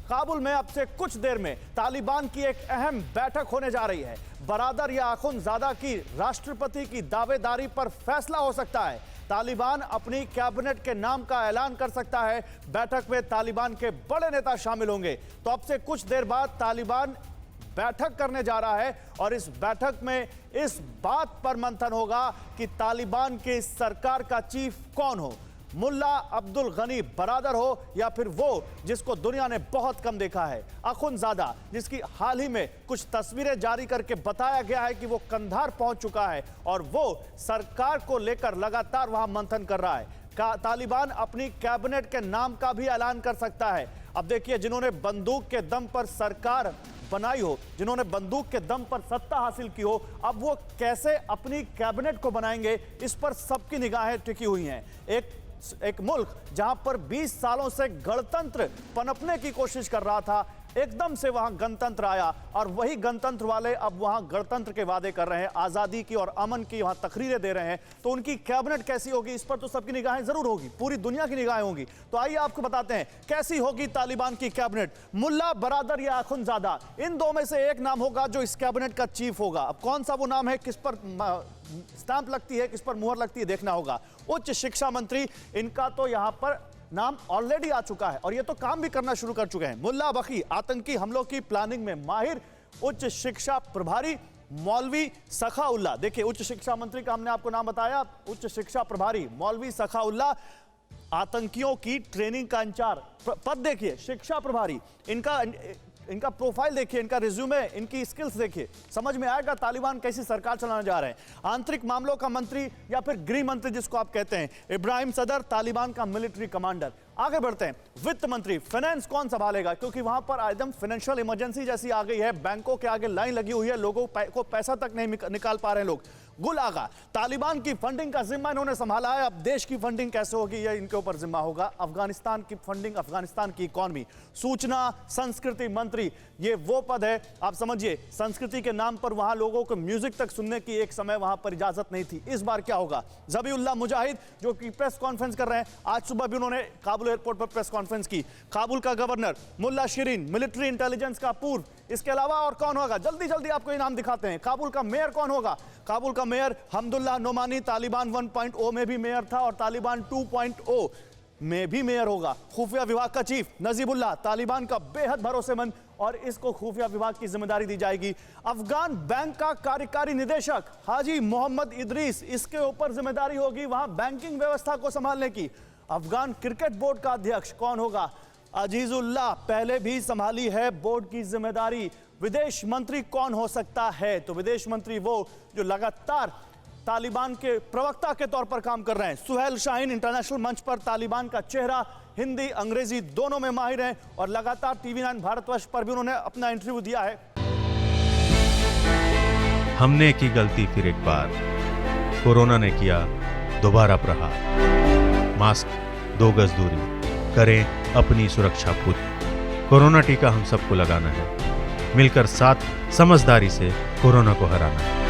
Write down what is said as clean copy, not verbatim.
काबुल में अब से कुछ देर में तालिबान की एक अहम बैठक होने जा रही है। बरादर या अखुंज़ादा की राष्ट्रपति की दावेदारी पर फैसला हो सकता है। तालिबान अपनी कैबिनेट के नाम का ऐलान कर सकता है। बैठक में तालिबान के बड़े नेता शामिल होंगे। तो अब से कुछ देर बाद तालिबान बैठक करने जा रहा है और इस बैठक में इस बात पर मंथन होगा कि तालिबान की सरकार का चीफ कौन हो, मुल्ला अब्दुल गनी बरादर हो या फिर वो जिसको दुनिया ने बहुत कम देखा है, अखुंज़ादा, जिसकी हाल ही में कुछ तस्वीरें जारी करके बताया गया है कि वो कंधार पहुंच चुका है और वो सरकार को लेकर लगातार वहां मंथन कर रहा है। तालिबान अपनी कैबिनेट के नाम का भी ऐलान कर सकता है। अब देखिए, जिन्होंने बंदूक के दम पर सरकार बनाई हो, जिन्होंने बंदूक के दम पर सत्ता हासिल की हो, अब वो कैसे अपनी कैबिनेट को बनाएंगे, इस पर सबकी निगाहें टिकी हुई हैं। एक मुल्क जहां पर 20 सालों से गणतंत्र पनपने की कोशिश कर रहा था, एकदम से वहां गणतंत्र आया और वही गणतंत्र वाले अब वहां गणतंत्र के वादे कर रहे हैं, आजादी की और अमन की वहां तकरीरें दे रहे हैं। तो उनकी कैबिनेट कैसी होगी, इस पर तो सबकी निगाहें जरूर होगी, पूरी दुनिया की निगाहें होंगी। तो आइए आपको बताते हैं कैसी होगी तालिबान की कैबिनेट। मुल्ला बरादर या अखुंज़ादा, इन दो में से एक नाम होगा जो इस कैबिनेट का चीफ होगा। अब कौन सा वो नाम है, किस पर स्टैंप लगती है, किस पर मुहर लगती है, देखना होगा। उच्च शिक्षा मंत्री, इनका तो यहां पर नाम ऑलरेडी आ चुका है और ये तो काम भी करना शुरू कर चुके हैं। मुल्ला बखी, आतंकी हमलों की प्लानिंग में माहिर। उच्च शिक्षा प्रभारी मौलवी सखाउल्लाह, देखिए उच्च शिक्षा मंत्री का हमने आपको नाम बताया, उच्च शिक्षा प्रभारी मौलवी सखाउल्लाह, आतंकियों की ट्रेनिंग का इंचार्ज पद देखिए, शिक्षा प्रभारी। इनका प्रोफाइल देखिए, इनका रिज्यूमे, इनकी स्किल्स देखिए, समझ में आएगा तालिबान कैसी सरकार चलाने जा रहे हैं। आंतरिक मामलों का मंत्री या फिर गृह मंत्री जिसको आप कहते हैं, इब्राहिम सदर, तालिबान का मिलिट्री कमांडर। आगे बढ़ते हैं, वित्त मंत्री, फाइनेंस कौन संभालेगा, क्योंकि वहां पर एकदम फाइनेंशियल इमरजेंसी जैसी आ गई है, बैंकों के आगे लाइन लगी हुई है, लोगों को पैसा तक नहीं निकाल पा रहे हैं लोग। गुल आगा, तालिबान की फंडिंग का जिम्मा इन्होंने संभाला है, अब देश की फंडिंग कैसे होगी यह इनके ऊपर जिम्मा होगा। अफगानिस्तान की फंडिंग, अफगानिस्तान की इकॉनमी। सूचना संस्कृति मंत्री, ये वो पद है, आप समझिए, संस्कृति के नाम पर वहां लोगों को म्यूजिक तक सुनने की एक समय वहां पर इजाजत नहीं थी। इस बार क्या होगा। ज़बीउल्लाह मुजाहिद जो कि प्रेस कॉन्फ्रेंस कर रहे हैं, आज सुबह भी उन्होंने काबुल एयरपोर्ट पर प्रेस कॉन्फ्रेंस की। काबुल का गवर्नर मुल्ला शिरीन, मिलिट्री इंटेलिजेंस का पूर्व। इसके अलावा और कौन होगा, जल्दी जल्दी आपको इनाम दिखाते हैं। काबुल का मेयर कौन होगा, काबुल का मेयर हमदुल्लाह नोमानी, तालिबान 1.0 में भी मेयर था और तालिबान 2.0 में भी मेयर होगा। खुफिया विभाग का चीफ नजीबुल्लाह, तालिबान का बेहद भरोसेमंद और इसको खुफिया विभाग की जिम्मेदारी दी जाएगी। अफगान बैंक का कार्यकारी निदेशक हाजी मोहम्मद इदरीस, इसके ऊपर जिम्मेदारी होगी वहां बैंकिंग व्यवस्था को संभालने की। अफगान क्रिकेट बोर्ड का अध्यक्ष कौन होगा, अजीजुल्लाह, पहले भी संभाली है बोर्ड की जिम्मेदारी। विदेश मंत्री कौन हो सकता है, तो विदेश मंत्री वो जो लगातार तालिबान के प्रवक्ता के तौर पर काम कर रहे हैं। सुहेल शाहीन इंटरनेशनल मंच पर तालिबान का चेहरा, हिंदी अंग्रेजी दोनों में माहिर हैं और लगातार TV9 भारतवर्ष पर भी उन्होंने अपना इंटरव्यू दिया है। हमने की गलती फिर एक बार, कोरोना ने किया दोबारा प्रहार। मास्क, 2 गज दूरी, करें अपनी सुरक्षा पूरी। कोरोना टीका हम सबको लगाना है, मिलकर साथ समझदारी से कोरोना को हराना है।